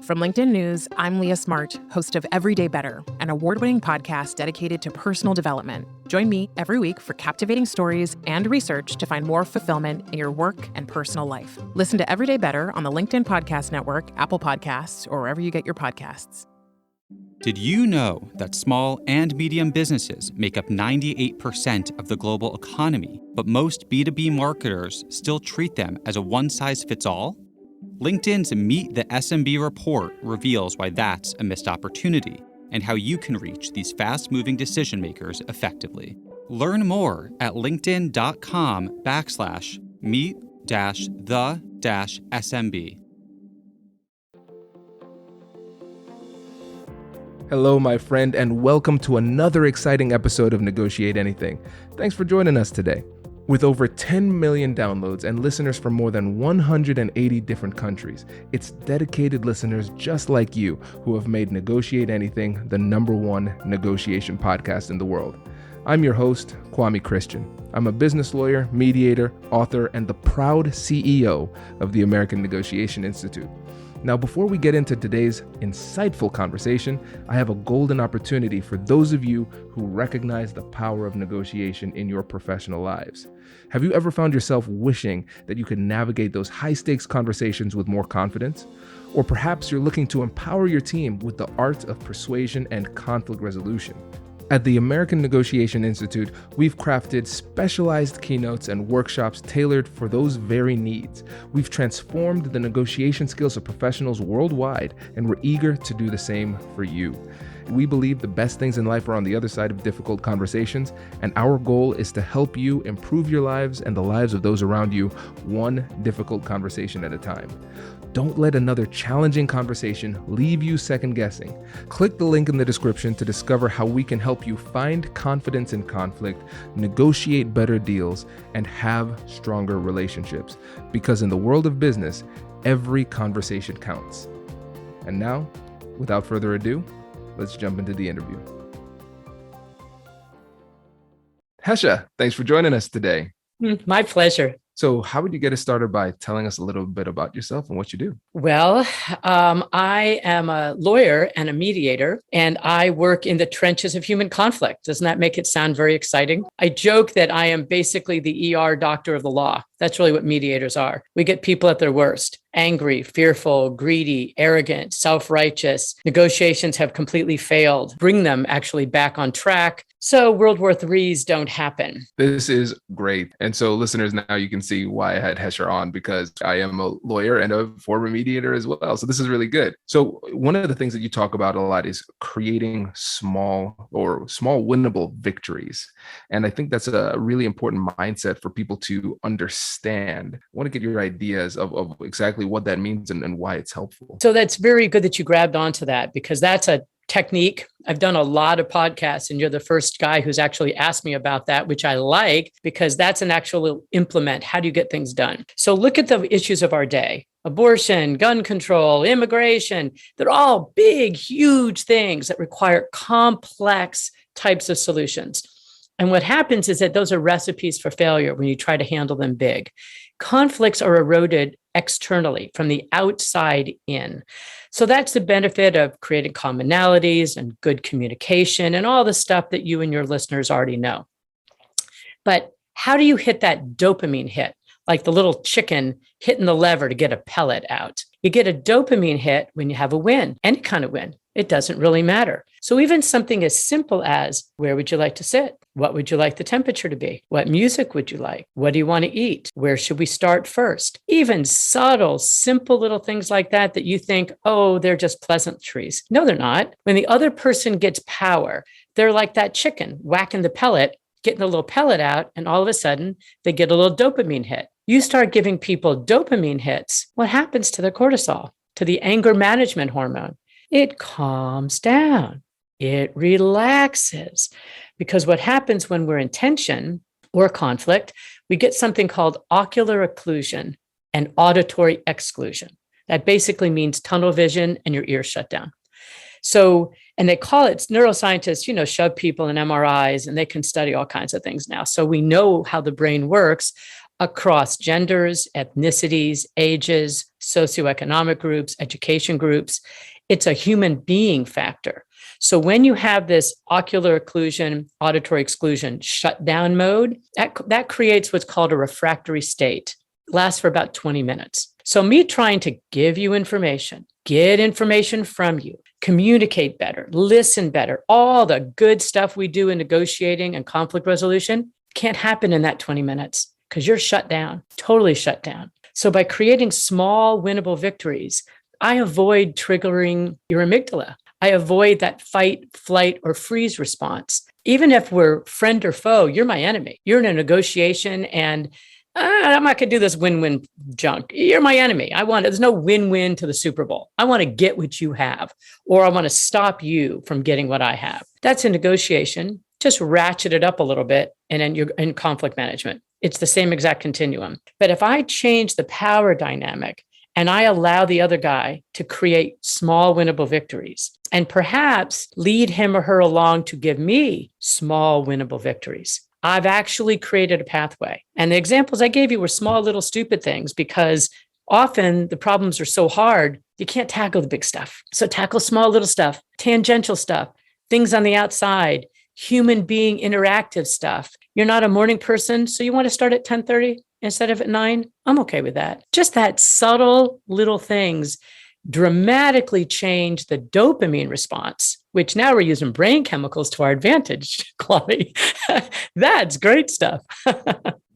From LinkedIn News, I'm Leah Smart, host of Everyday Better, an award-winning podcast dedicated to personal development. Join me every week for captivating stories and research to find more fulfillment in your work and personal life. Listen to Everyday Better on the LinkedIn Podcast Network, Apple Podcasts, or wherever you get your podcasts. Did you know that small and medium businesses make up 98% of the global economy, but most B2B marketers still treat them as a one-size-fits-all? LinkedIn's Meet the SMB report reveals why that's a missed opportunity and how you can reach these fast-moving decision makers effectively. Learn more at linkedin.com/meet-the-SMB. Hello, my friend, and welcome to another exciting episode of Negotiate Anything. Thanks for joining us today. With over 10 million downloads and listeners from more than 180 different countries, it's dedicated listeners just like you who have made Negotiate Anything the #1 negotiation podcast in the world. I'm your host, Kwame Christian. I'm a business lawyer, mediator, author, and the proud CEO of the American Negotiation Institute. Now, before we get into today's insightful conversation, I have a golden opportunity for those of you who recognize the power of negotiation in your professional lives. Have you ever found yourself wishing that you could navigate those high-stakes conversations with more confidence? Or perhaps you're looking to empower your team with the art of persuasion and conflict resolution. At the American Negotiation Institute, we've crafted specialized keynotes and workshops tailored for those very needs. We've transformed the negotiation skills of professionals worldwide, and we're eager to do the same for you. We believe the best things in life are on the other side of difficult conversations, and our goal is to help you improve your lives and the lives of those around you, one difficult conversation at a time. Don't let another challenging conversation leave you second guessing. Click the link in the description to discover how we can help you find confidence in conflict, negotiate better deals, and have stronger relationships. Because in the world of business, every conversation counts. And now, without further ado, let's jump into the interview. Hesha, thanks for joining us today. My pleasure. So how would you get us started by telling us a little bit about yourself and what you do? Well, I am a lawyer and a mediator, and I work in the trenches of human conflict. Doesn't that make it sound very exciting? I joke that I am basically the ER doctor of the law. That's really what mediators are. We get people at their worst: angry, fearful, greedy, arrogant, self-righteous. Negotiations have completely failed. Bring them actually back on track so World War IIIs don't happen. This is great. And so listeners, now you can see why I had Hesha on, because I am a lawyer and a former mediator as well. So this is really good. So one of the things that you talk about a lot is creating small winnable victories. And I think that's a really important mindset for people to understand. I want to get your ideas of exactly what that means and why it's helpful. So that's very good that you grabbed onto that, because that's a technique. I've done a lot of podcasts, and you're the first guy who's actually asked me about that, which I like, because that's an actual implement. How do you get things done? So look at the issues of our day: abortion, gun control, immigration. They're all big, huge things that require complex types of solutions. And what happens is that those are recipes for failure when you try to handle them big. Conflicts are eroded externally, from the outside in. So that's the benefit of creating commonalities and good communication and all the stuff that you and your listeners already know. But how do you hit that dopamine hit? Like the little chicken hitting the lever to get a pellet out. You get a dopamine hit when you have a win, any kind of win. It doesn't really matter. So even something as simple as, where would you like to sit? What would you like the temperature to be? What music would you like? What do you want to eat? Where should we start first? Even subtle, simple little things like that you think, oh, they're just pleasantries. No, they're not. When the other person gets power, they're like that chicken whacking the pellet, getting the little pellet out, and all of a sudden they get a little dopamine hit. You start giving people dopamine hits, what happens to their cortisol, to the anger management hormone? It calms down. It relaxes. Because what happens when we're in tension or conflict, we get something called ocular occlusion and auditory exclusion. That basically means tunnel vision and your ears shut down. So, and they call it, neuroscientists, shove people in MRIs, and they can study all kinds of things now. So we know how the brain works. across genders, ethnicities, ages, socioeconomic groups, education groups. It's a human being factor. So when you have this ocular occlusion, auditory exclusion shutdown mode, that creates what's called a refractory state. It lasts for about 20 minutes. So me trying to give you information, get information from you, communicate better, listen better, all the good stuff we do in negotiating and conflict resolution can't happen in that 20 minutes because you're shut down, totally shut down. So by creating small winnable victories, I avoid triggering your amygdala. I avoid that fight, flight, or freeze response. Even if we're friend or foe, you're my enemy. You're in a negotiation and I'm not going to do this win-win junk. You're my enemy. There's no win-win to the Super Bowl. I want to get what you have, or I want to stop you from getting what I have. That's a negotiation. Just ratchet it up a little bit. And then you're in conflict management. It's the same exact continuum. But if I change the power dynamic and I allow the other guy to create small winnable victories and perhaps lead him or her along to give me small winnable victories, I've actually created a pathway. And the examples I gave you were small, little, stupid things because often the problems are so hard, you can't tackle the big stuff. So tackle small, little stuff, tangential stuff, things on the outside, human being interactive stuff. You're not a morning person, so you want to start at 10:30 instead of at 9? I'm okay with that. Just that subtle little things dramatically change the dopamine response, which now we're using brain chemicals to our advantage, Chloe. That's great stuff.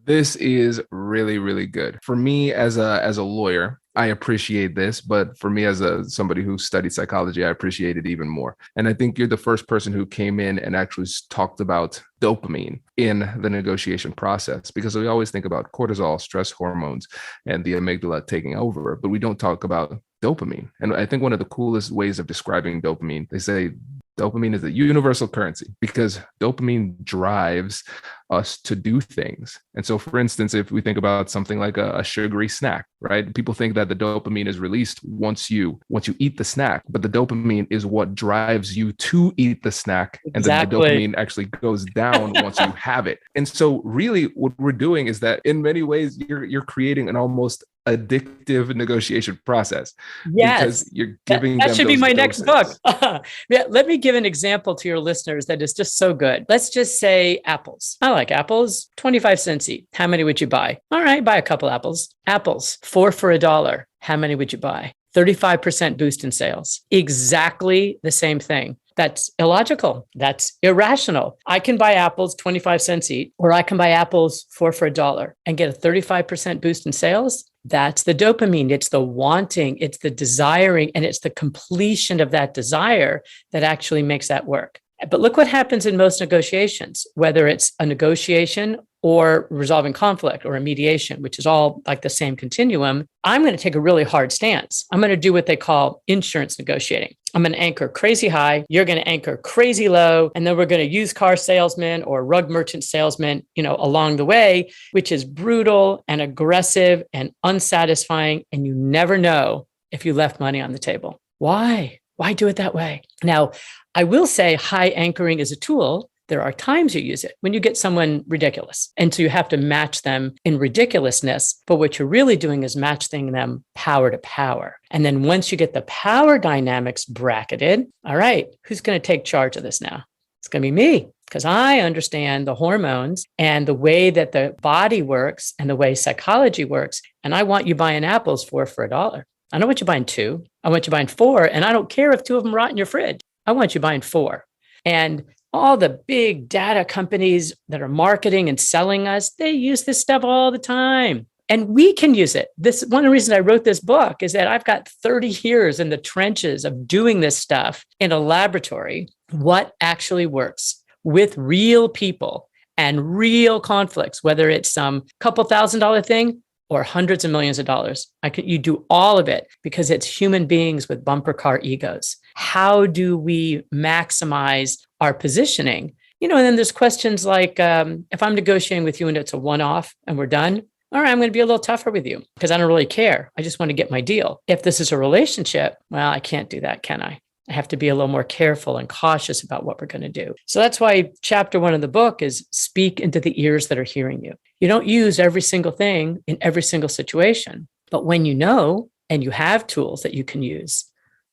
This is really, really good. For me as a lawyer, I appreciate this, but for me as somebody who studied psychology, I appreciate it even more. And I think you're the first person who came in and actually talked about dopamine in the negotiation process, because we always think about cortisol, stress hormones, and the amygdala taking over, but we don't talk about dopamine. And I think one of the coolest ways of describing dopamine, they say dopamine is a universal currency because dopamine drives us to do things. And so, for instance, if we think about something like a sugary snack, right? People think that the dopamine is released once you eat the snack, but the dopamine is what drives you to eat the snack. And then the dopamine actually goes down once you have it. And so really what we're doing is that in many ways, you're creating an almost addictive negotiation process. Yes. Because you're giving them that should be my doses. next book. Yeah, let me give an example to your listeners that is just so good. Let's just say apples. I like apples, 25 cents each. How many would you buy? All right, buy a couple apples. Apples, 4 for $1. How many would you buy? 35% boost in sales. Exactly the same thing. That's illogical. That's irrational. I can buy apples 25 cents each, or I can buy apples 4 for $1 and get a 35% boost in sales. That's the dopamine. It's the wanting, it's the desiring, and it's the completion of that desire that actually makes that work. But look what happens in most negotiations, whether it's a negotiation or resolving conflict or a mediation, which is all like the same continuum. I'm going to take a really hard stance. I'm going to do what they call insurance negotiating. I'm going to anchor crazy high. You're going to anchor crazy low. And then we're going to use car salesman or rug merchant salesman, along the way, which is brutal and aggressive and unsatisfying. And you never know if you left money on the table. Why? Why do it that way? Now, I will say high anchoring is a tool. There are times you use it when you get someone ridiculous. And so you have to match them in ridiculousness. But what you're really doing is matching them power to power. And then once you get the power dynamics bracketed, all right, who's going to take charge of this now? It's going to be me, because I understand the hormones and the way that the body works and the way psychology works. And I want you buying apples 4 for $1. I don't want you buying 2. I want you buying 4. And I don't care if 2 of them rot in your fridge. I want you buying 4. And all the big data companies that are marketing and selling us, they use this stuff all the time. And we can use it. This one of the reasons I wrote this book is that I've got 30 years in the trenches of doing this stuff in a laboratory, what actually works with real people and real conflicts, whether it's some couple $1,000 thing or hundreds of millions of dollars. You do all of it because it's human beings with bumper car egos. How do we maximize our positioning? And then there's questions like, if I'm negotiating with you and it's a one-off and we're done, all right, I'm going to be a little tougher with you because I don't really care. I just want to get my deal. If this is a relationship, well, I can't do that, can I? I have to be a little more careful and cautious about what we're going to do. So that's why chapter 1 of the book is speak into the ears that are hearing you. You don't use every single thing in every single situation, but when you know and you have tools that you can use,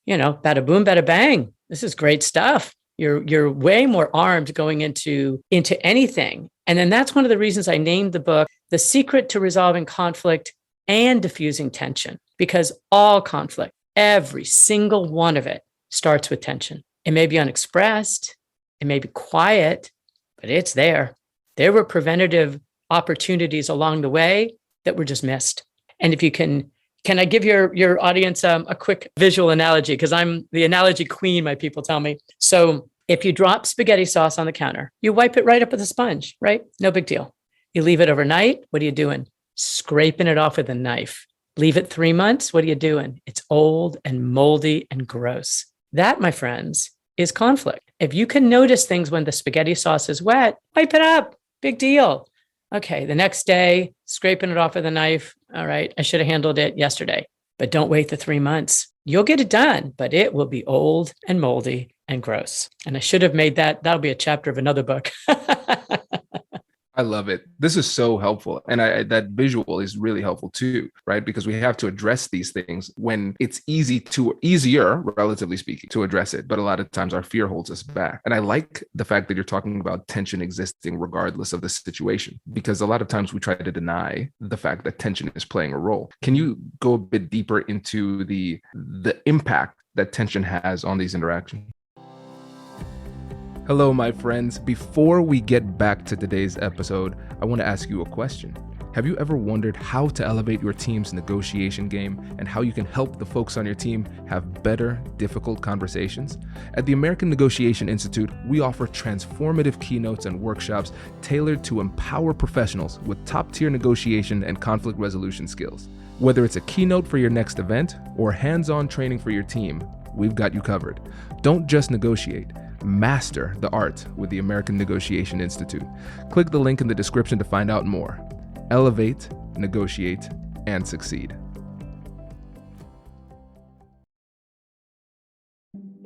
bada boom, bada bang. This is great stuff. You're way more armed going into anything. And then that's one of the reasons I named the book The Secret to Resolving Conflict and Diffusing Tension, because all conflict, every single one of it, starts with tension. It may be unexpressed, it may be quiet, but it's there. There were preventative opportunities along the way that were just missed. And if you can I give your audience a quick visual analogy? Because I'm the analogy queen, my people tell me. So if you drop spaghetti sauce on the counter, you wipe it right up with a sponge, right? No big deal. You leave it overnight, what are you doing? Scraping it off with a knife. Leave it 3 months, what are you doing? It's old and moldy and gross. That, my friends, is conflict. If you can notice things when the spaghetti sauce is wet, wipe it up. Big deal. Okay, the next day, scraping it off with a knife. All right, I should have handled it yesterday, but don't wait the 3 months. You'll get it done, but it will be old and moldy and gross. And I should have made that'll be a chapter of another book. I love it. This is so helpful. And that visual is really helpful too, right? Because we have to address these things when it's easier, relatively speaking, to address it. But a lot of times our fear holds us back. And I like the fact that you're talking about tension existing regardless of the situation, because a lot of times we try to deny the fact that tension is playing a role. Can you go a bit deeper into the impact that tension has on these interactions? Hello, my friends. Before we get back to today's episode, I want to ask you a question. Have you ever wondered how to elevate your team's negotiation game and how you can help the folks on your team have better, difficult conversations? At the American Negotiation Institute, we offer transformative keynotes and workshops tailored to empower professionals with top-tier negotiation and conflict resolution skills. Whether it's a keynote for your next event or hands-on training for your team, we've got you covered. Don't just negotiate. Master the art with the American Negotiation Institute. Click the link in the description to find out more. Elevate, negotiate, and succeed.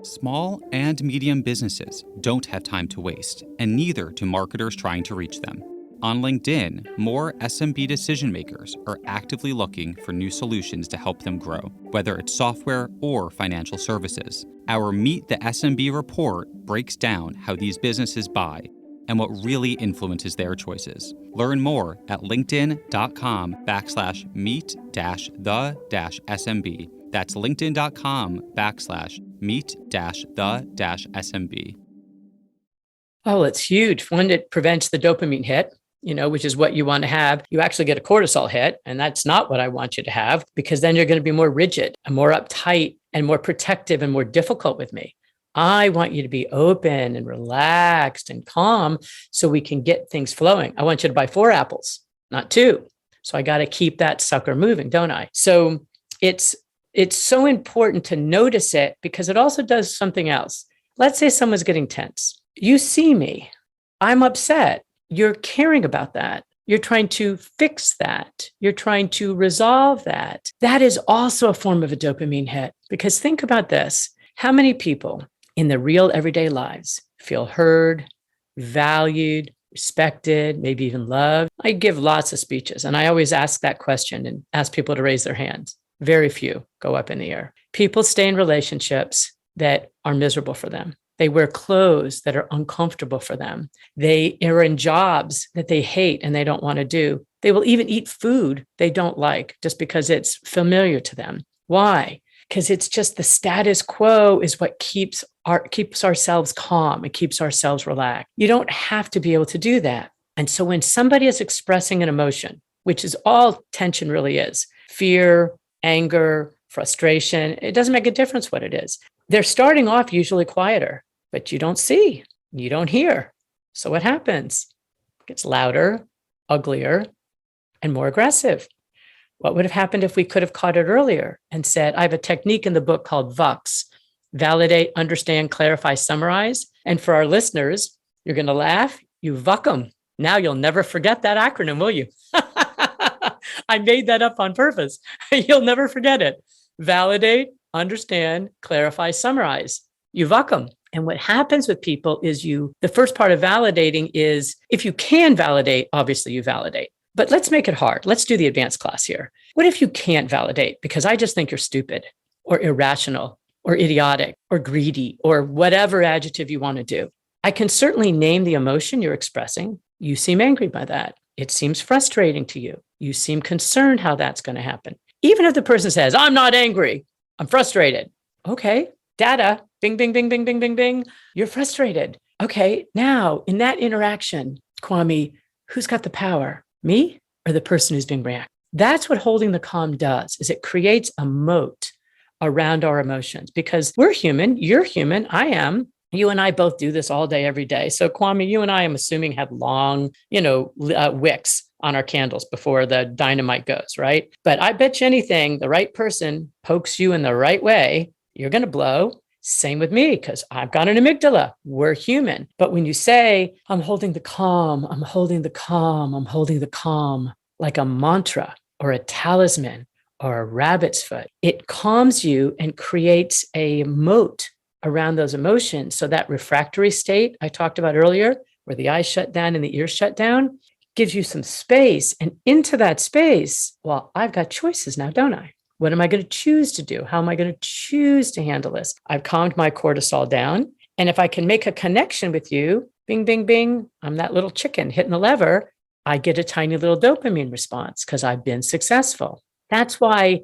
Small and medium businesses don't have time to waste, and neither do marketers trying to reach them. On LinkedIn, more SMB decision makers are actively looking for new solutions to help them grow, whether it's software or financial services. Our Meet the SMB report breaks down how these businesses buy and what really influences their choices. Learn more at linkedin.com/meet-the-SMB. That's linkedin.com/meet-the-SMB. Oh, it's huge. One, it prevents the dopamine hit, which is what you want to have. You actually get a cortisol hit, and that's not what I want you to have, because then you're going to be more rigid and more uptight and more protective and more difficult with me. I want you to be open and relaxed and calm so we can get things flowing. I want you to buy 4 apples, not 2. So I got to keep that sucker moving, don't I? So it's so important to notice it, because it also does something else. Let's say someone's getting tense. You see me. I'm upset. You're caring about that. You're trying to fix that. You're trying to resolve that. That is also a form of a dopamine hit, because think about this. How many people in their real everyday lives feel heard, valued, respected, maybe even loved? I give lots of speeches, and I always ask that question and ask people to raise their hands. Very few go up in the air. People stay in relationships that are miserable for them. They wear clothes that are uncomfortable for them. They are in jobs that they hate and they don't want to do. They will even eat food they don't like just because it's familiar to them. Why? Because it's just the status quo is what keeps ourselves calm. It keeps ourselves relaxed. You don't have to be able to do that. And so when somebody is expressing an emotion, which is all tension really is, fear, anger, frustration, it doesn't make a difference what it is. They're starting off usually quieter, but you don't see, you don't hear. So what happens? It gets louder, uglier, and more aggressive. What would have happened if we could have caught it earlier and said, I have a technique in the book called VUX, validate, understand, clarify, summarize. And for our listeners, you're going to laugh, you VUC them. Now you'll never forget that acronym, will you? I made that up on purpose. You'll never forget it. Validate, understand, clarify, summarize. You fuck them. And what happens with people is the first part of validating is if you can validate, obviously you validate. But let's make it hard. Let's do the advanced class here. What if you can't validate because I just think you're stupid or irrational or idiotic or greedy or whatever adjective you want to do? I can certainly name the emotion you're expressing. You seem angry by that. It seems frustrating to you. You seem concerned how that's going to happen. Even if the person says, I'm not angry, I'm frustrated. Okay, data, bing, bing, bing, bing, bing, bing, bing. You're frustrated. Okay, now in that interaction, Kwame, who's got the power? Me or the person who's being reacted? That's what holding the calm does, is it creates a moat around our emotions because we're human. You're human. I am. You and I both do this all day, every day. So Kwame, you and I, I'm assuming, have long, wicks on our candles before the dynamite goes, right? But I bet you anything, the right person pokes you in the right way, you're going to blow. Same with me, because I've got an amygdala. We're human. But when you say, I'm holding the calm, I'm holding the calm, I'm holding the calm, like a mantra or a talisman or a rabbit's foot, it calms you and creates a moat around those emotions. So that refractory state I talked about earlier, where the eyes shut down and the ears shut down, gives you some space. And into that space, well, I've got choices now, don't I? What am I going to choose to do? How am I going to choose to handle this? I've calmed my cortisol down. And if I can make a connection with you, bing, bing, bing, I'm that little chicken hitting the lever, I get a tiny little dopamine response because I've been successful. That's why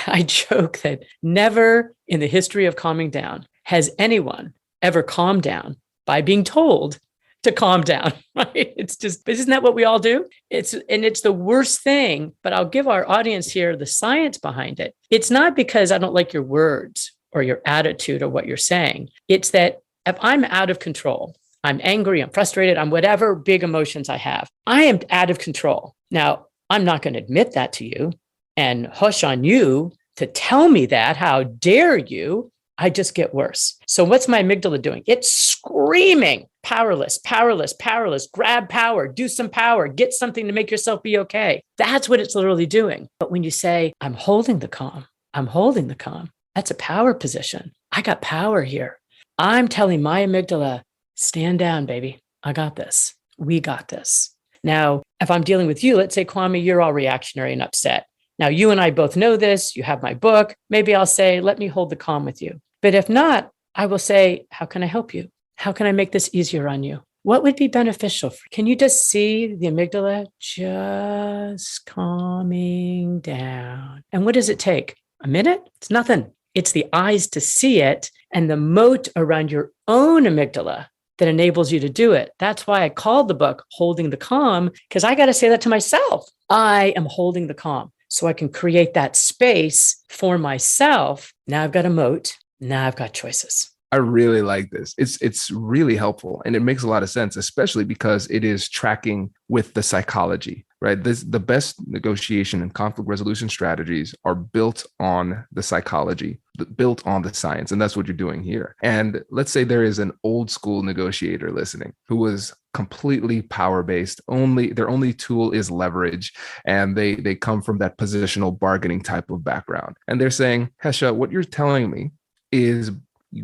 I joke that never in the history of calming down has anyone ever calmed down by being told to calm down, right? It's just, isn't that what we all do? It's the worst thing, but I'll give our audience here the science behind it. It's not because I don't like your words or your attitude or what you're saying. It's that if I'm out of control, I'm angry, I'm frustrated, I'm whatever big emotions I have, I am out of control. Now, I'm not going to admit that to you and hush on you to tell me that. How dare you? I just get worse. So what's my amygdala doing? It's screaming, powerless, powerless, powerless, grab power, do some power, get something to make yourself be okay. That's what it's literally doing. But when you say, I'm holding the calm, I'm holding the calm, that's a power position. I got power here. I'm telling my amygdala, stand down, baby. I got this. We got this. Now, if I'm dealing with you, let's say, Kwame, you're all reactionary and upset. Now, you and I both know this. You have my book. Maybe I'll say, let me hold the calm with you. But if not, I will say, how can I help you? How can I make this easier on you? What would be beneficial? Can you just see the amygdala just calming down? And what does it take? A minute? It's nothing. It's the eyes to see it and the moat around your own amygdala that enables you to do it. That's why I called the book Holding the Calm, because I got to say that to myself. I am holding the calm. So I can create that space for myself. Now I've got a moat. Now I've got choices. I really like this. It's really helpful. And it makes a lot of sense, especially because it is tracking with the psychology, right? The best negotiation and conflict resolution strategies are built on the psychology, built on the science. And that's what you're doing here. And let's say there is an old school negotiator listening who was completely power-based. Their only tool is leverage. And they come from that positional bargaining type of background. And they're saying, Hesha, what you're telling me is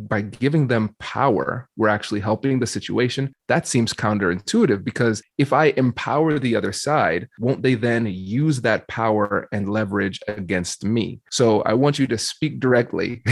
by giving them power, we're actually helping the situation. That seems counterintuitive because if I empower the other side, won't they then use that power and leverage against me? So I want you to speak directly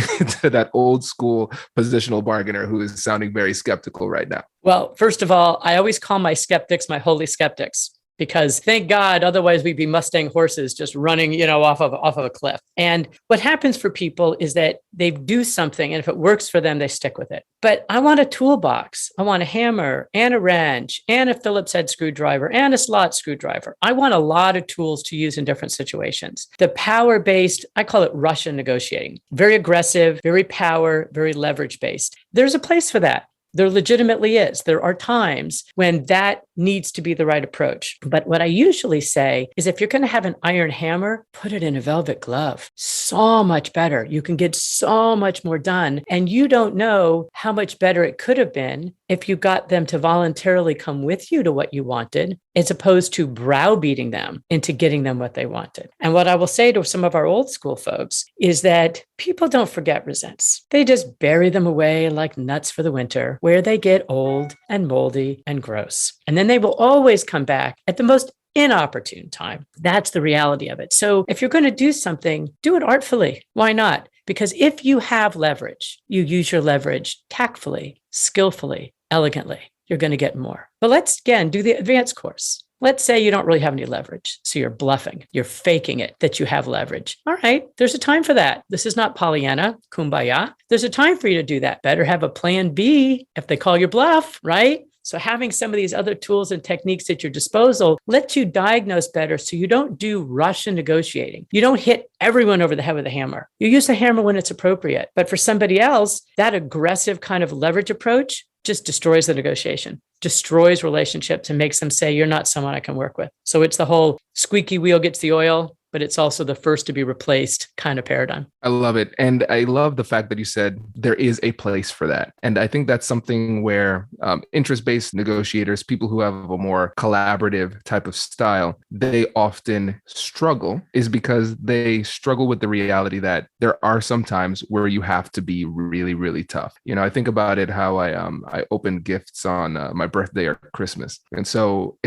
to that old school positional bargainer who is sounding very skeptical right now. Well, first of all, I always call my skeptics my holy skeptics. Because thank God, otherwise we'd be Mustang horses just running, off of a cliff. And what happens for people is that they do something, and if it works for them, they stick with it. But I want a toolbox. I want a hammer and a wrench and a Phillips head screwdriver and a slot screwdriver. I want a lot of tools to use in different situations. The power-based, I call it Russian negotiating. Very aggressive, very power, very leverage-based. There's a place for that. There legitimately is. There are times when that needs to be the right approach. But what I usually say is if you're going to have an iron hammer, put it in a velvet glove. So much better. You can get so much more done. And you don't know how much better it could have been if you got them to voluntarily come with you to what you wanted, as opposed to browbeating them into getting them what they wanted. And what I will say to some of our old school folks is that people don't forget resents. They just bury them away like nuts for the winter, where they get old and moldy and gross. And then they will always come back at the most inopportune time. That's the reality of it. So if you're going to do something, do it artfully. Why not? Because if you have leverage, you use your leverage tactfully, skillfully, elegantly, you're going to get more. But let's again do the advanced course. Let's say you don't really have any leverage. So you're bluffing, you're faking it that you have leverage. All right, there's a time for that. This is not Pollyanna, kumbaya. There's a time for you to do that. Better have a plan B if they call your bluff, right? So having some of these other tools and techniques at your disposal lets you diagnose better so you don't do Russian negotiating. You don't hit everyone over the head with a hammer. You use the hammer when it's appropriate. But for somebody else, that aggressive kind of leverage approach just destroys the negotiation, destroys relationships, and makes them say, you're not someone I can work with. So it's the whole squeaky wheel gets the oil, but it's also the first to be replaced kind of paradigm. I love it. And I love the fact that you said there is a place for that. And I think that's something where interest-based negotiators, people who have a more collaborative type of style, they often struggle, is because they struggle with the reality that there are some times where you have to be really, really tough. You know, I think about it, how I open gifts on my birthday or Christmas. And so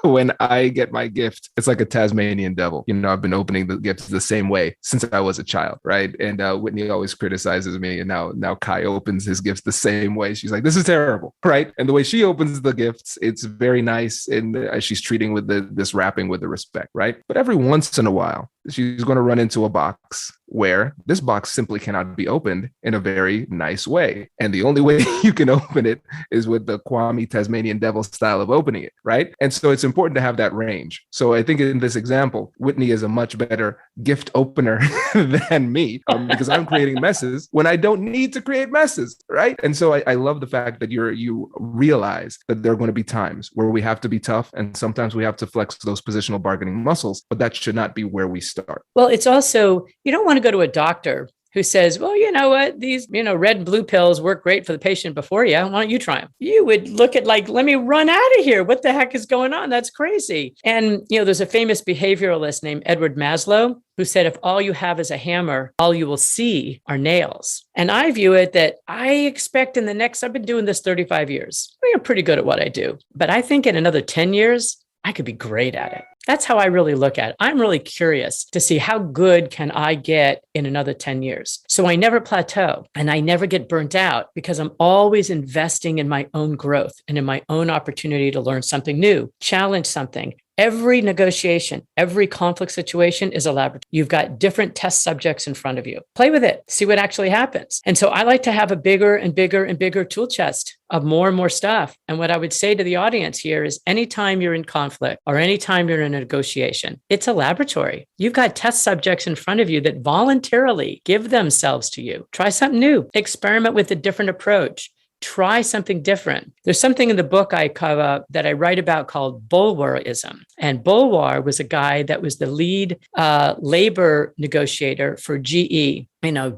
when I get my gift, it's like a Tasmanian devil. You know, I've been opening the gifts the same way since I was a child, right? And Whitney always criticizes me, and now Kai opens his gifts the same way. She's like, this is terrible, right? And the way she opens the gifts, it's very nice, and she's treating with this wrapping with the respect, right? But every once in a while, she's going to run into a box where this box simply cannot be opened in a very nice way. And the only way you can open it is with the Kwame Tasmanian devil style of opening it, right? And so it's important to have that range. So I think in this example, Whitney is a much better gift opener than me, because I'm creating messes when I don't need to create messes, right? And so I love the fact that you realize that there are going to be times where we have to be tough, and sometimes we have to flex those positional bargaining muscles, but that should not be where we start. Well, it's also, you don't want to go to a doctor who says, well, you know what, these, red and blue pills work great for the patient before you. Why don't you try them? You would look at like, let me run out of here. What the heck is going on? That's crazy. And, there's a famous behavioralist named Edward Maslow who said, if all you have is a hammer, all you will see are nails. And I view it that I expect I've been doing this 35 years. I'm pretty good at what I do. But I think in another 10 years, I could be great at it. That's how I really look at it. I'm really curious to see how good can I get in another 10 years. So I never plateau and I never get burnt out, because I'm always investing in my own growth and in my own opportunity to learn something new, challenge something. Every negotiation, every conflict situation is a laboratory. You've got different test subjects in front of you. Play with it, see what actually happens. And so I like to have a bigger and bigger and bigger tool chest of more and more stuff. And what I would say to the audience here is, anytime you're in conflict or anytime you're in a negotiation, it's a laboratory. You've got test subjects in front of you that voluntarily give themselves to you. Try something new, experiment with a different approach. Try something different. There's something in the book I cover that I write about called Bulwarism. And Bulwar was a guy that was the lead labor negotiator for GE,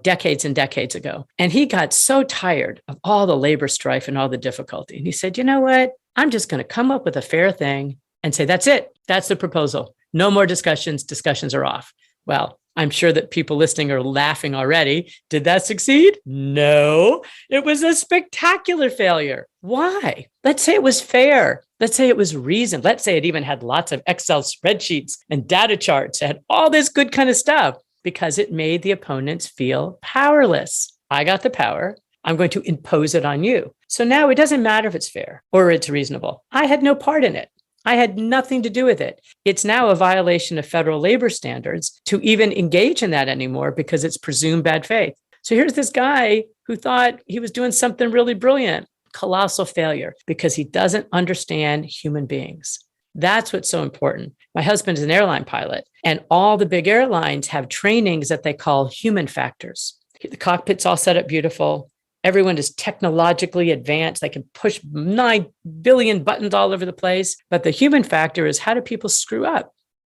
decades and decades ago. And he got so tired of all the labor strife and all the difficulty. And he said, you know what? I'm just going to come up with a fair thing and say, that's it. That's the proposal. No more discussions. Discussions are off. Well, I'm sure that people listening are laughing already. Did that succeed? No, it was a spectacular failure. Why? Let's say it was fair. Let's say it was reasoned. Let's say it even had lots of Excel spreadsheets and data charts. It had all this good kind of stuff, because it made the opponents feel powerless. I got the power. I'm going to impose it on you. So now it doesn't matter if it's fair or it's reasonable. I had no part in it. I had nothing to do with it. It's now a violation of federal labor standards to even engage in that anymore, because it's presumed bad faith. So here's this guy who thought he was doing something really brilliant. Colossal failure, because he doesn't understand human beings. That's what's so important. My husband is an airline pilot, and all the big airlines have trainings that they call human factors. The cockpit's all set up beautiful. Everyone is technologically advanced. They can push 9 billion buttons all over the place. But the human factor is, how do people screw up?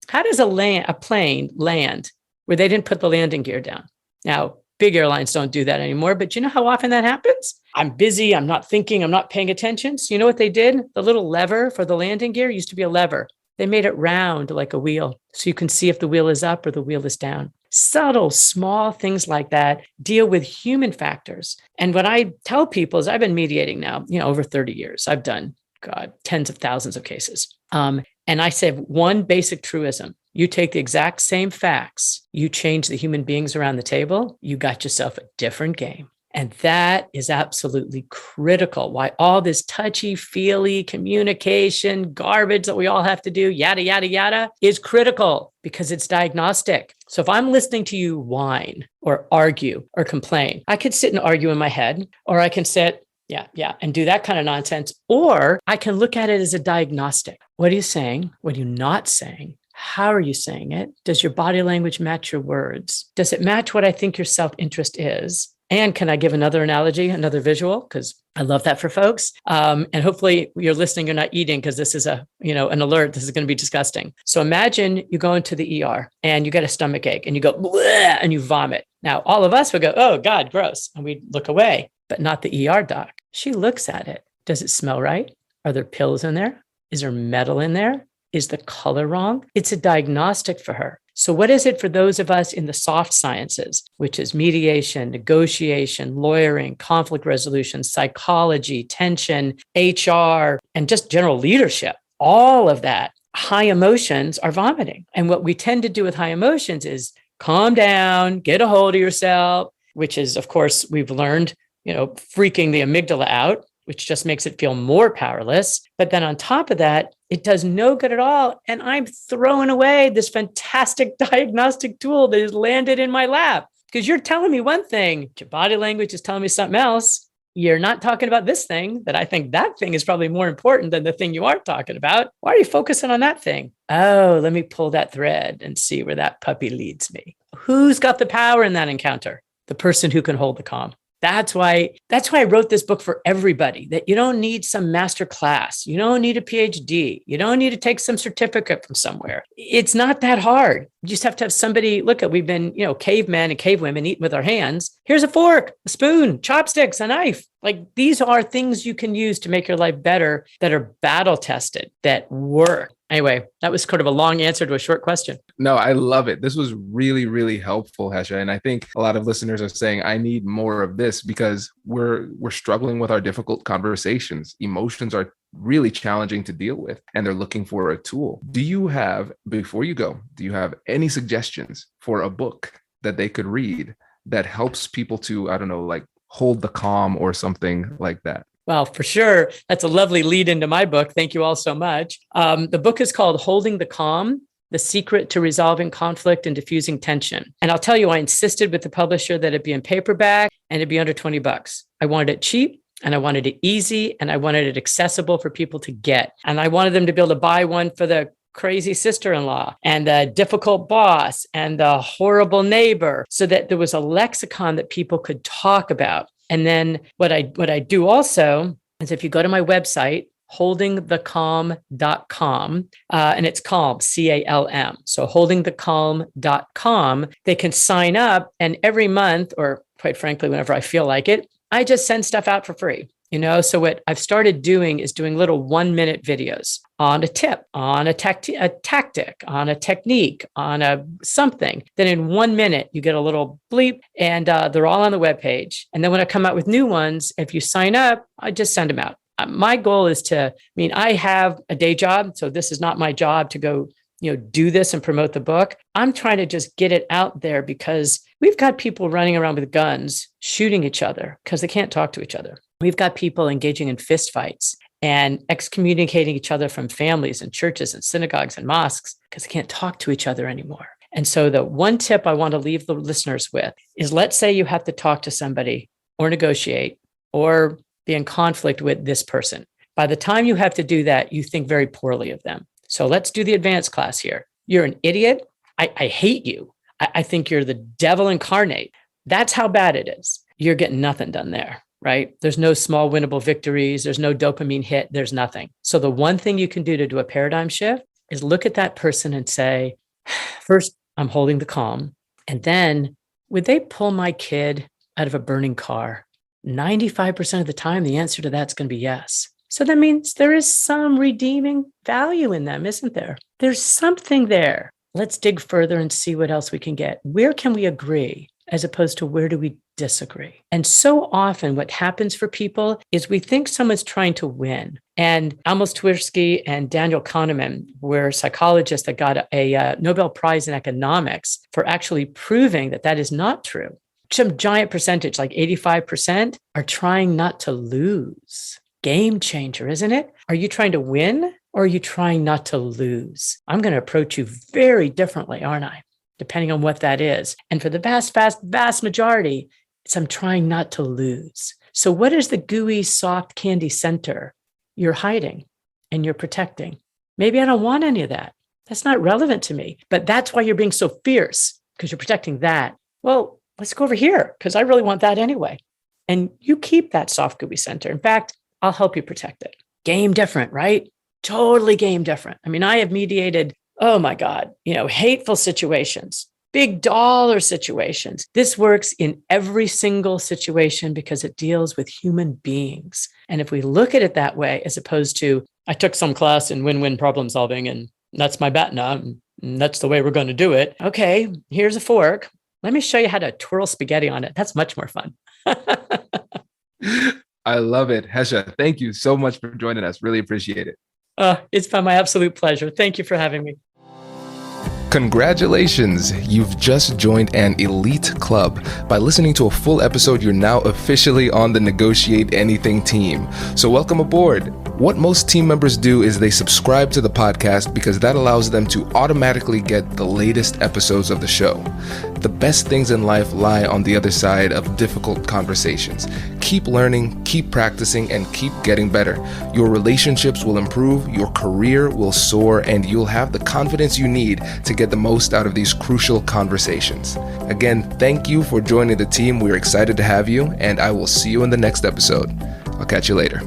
How does a plane land where they didn't put the landing gear down? Now, Big airlines don't do that anymore. But you know how often that happens? I'm busy. I'm not thinking. I'm not paying attention. So you know what they did? The little lever for the landing gear used to be a lever. They made it round like a wheel. So you can see if the wheel is up or the wheel is down. Subtle, small things like that deal with human factors. And what I tell people is I've been mediating now, over 30 years. I've done, God, tens of thousands of cases. And I say one basic truism. You take the exact same facts, you change the human beings around the table, you got yourself a different game. And that is absolutely critical. Why all this touchy-feely communication garbage that we all have to do, yada, yada, yada, is critical because it's diagnostic. So if I'm listening to you whine or argue or complain, I could sit and argue in my head, or I can sit, and do that kind of nonsense. Or I can look at it as a diagnostic. What are you saying? What are you not saying? How are you saying it? Does your body language match your words? Does it match what I think your self-interest is? And can I give another analogy, another visual? Because I love that for folks. And hopefully you're listening, you're not eating, because this is an alert. This is going to be disgusting. So imagine you go into the ER and you get a stomach ache and you go, bleh, and you vomit. Now, all of us would go, oh God, gross. And we look away, but not the ER doc. She looks at it. Does it smell right? Are there pills in there? Is there metal in there? Is the color wrong? It's a diagnostic for her. So what is it for those of us in the soft sciences, which is mediation, negotiation, lawyering, conflict resolution, psychology, tension, HR, and just general leadership? All of that, high emotions are vomiting. And what we tend to do with high emotions is calm down, get a hold of yourself, which is, of course, we've learned, freaking the amygdala out, which just makes it feel more powerless. But then on top of that, it does no good at all. And I'm throwing away this fantastic diagnostic tool that has landed in my lap because you're telling me one thing, your body language is telling me something else. You're not talking about this thing that I think that thing is probably more important than the thing you are talking about. Why are you focusing on that thing? Oh, let me pull that thread and see where that puppy leads me. Who's got the power in that encounter? The person who can hold the calm. That's why I wrote this book for everybody, that you don't need some master class. You don't need a PhD. You don't need to take some certificate from somewhere. It's not that hard. You just have to have somebody look at, we've been, cavemen and cavewomen eating with our hands. Here's a fork, a spoon, chopsticks, a knife. Like these are things you can use to make your life better, that are battle tested, that work. Anyway, that was kind of a long answer to a short question. No, I love it. This was really, really helpful, Hesha. And I think a lot of listeners are saying, I need more of this because we're struggling with our difficult conversations. Emotions are really challenging to deal with, and they're looking for a tool. Before you go, do you have any suggestions for a book that they could read that helps people to, hold the calm or something like that? Well, for sure. That's a lovely lead into my book. Thank you all so much. The book is called Holding the Calm, The Secret to Resolving Conflict and Diffusing Tension. And I'll tell you, I insisted with the publisher that it be in paperback and it'd be under $20. I wanted it cheap and I wanted it easy and I wanted it accessible for people to get. And I wanted them to be able to buy one for the crazy sister-in-law and the difficult boss and the horrible neighbor, so that there was a lexicon that people could talk about. And then what I do also is, if you go to my website, holdingthecalm.com, and it's calm, CALM. So holdingthecalm.com, they can sign up, and every month, or quite frankly, whenever I feel like it, I just send stuff out for free. So what I've started doing is doing little 1-minute videos on a tip, on a tactic, on a technique, on a something. Then in 1 minute, you get a little bleep, and they're all on the webpage. And then when I come out with new ones, if you sign up, I just send them out. My goal is I have a day job, so this is not my job to go, do this and promote the book. I'm trying to just get it out there because we've got people running around with guns, shooting each other because they can't talk to each other. We've got people engaging in fist fights and excommunicating each other from families and churches and synagogues and mosques because they can't talk to each other anymore. And so the one tip I want to leave the listeners with is, let's say you have to talk to somebody or negotiate or be in conflict with this person. By the time you have to do that, you think very poorly of them. So let's do the advanced class here. You're an idiot. I hate you. I think you're the devil incarnate. That's how bad it is. You're getting nothing done there, right? There's no small winnable victories. There's no dopamine hit. There's nothing. So the one thing you can do to do a paradigm shift is look at that person and say, first, I'm holding the calm. And then would they pull my kid out of a burning car? 95% of the time, the answer to that's going to be yes. So that means there is some redeeming value in them, isn't there? There's something there. Let's dig further and see what else we can get. Where can we agree as opposed to where do we disagree? And so often what happens for people is we think someone's trying to win. And Amos Tversky and Daniel Kahneman were psychologists that got a Nobel Prize in economics for actually proving that that is not true. Some giant percentage, like 85%, are trying not to lose. Game changer, isn't it? Are you trying to win or are you trying not to lose? I'm going to approach you very differently, aren't I? Depending on what that is. And for the vast majority, it's I'm trying not to lose. So what is the gooey, soft candy center you're hiding and you're protecting? Maybe I don't want any of that. That's not relevant to me. But that's why you're being so fierce, because you're protecting that. Well, let's go over here because I really want that anyway. And you keep that soft gooey center. In fact, I'll help you protect it. Game different, right? Totally game different. I mean, I have mediated, oh my God, hateful situations, big dollar situations. This works in every single situation because it deals with human beings. And if we look at it that way, as opposed to, I took some class in win-win problem solving and that's my BATNA, and that's the way we're going to do it. Okay, here's a fork. Let me show you how to twirl spaghetti on it. That's much more fun. I love it. Hesha, thank you so much for joining us. Really appreciate it. It's been my absolute pleasure. Thank you for having me. Congratulations! You've just joined an elite club. By listening to a full episode, you're now officially on the Negotiate Anything team. So welcome aboard. What most team members do is they subscribe to the podcast because that allows them to automatically get the latest episodes of the show. The best things in life lie on the other side of difficult conversations. Keep learning, keep practicing, and keep getting better. Your relationships will improve, your career will soar, and you'll have the confidence you need to get the most out of these crucial conversations. Again, thank you for joining the team. We're excited to have you, and I will see you in the next episode. I'll catch you later.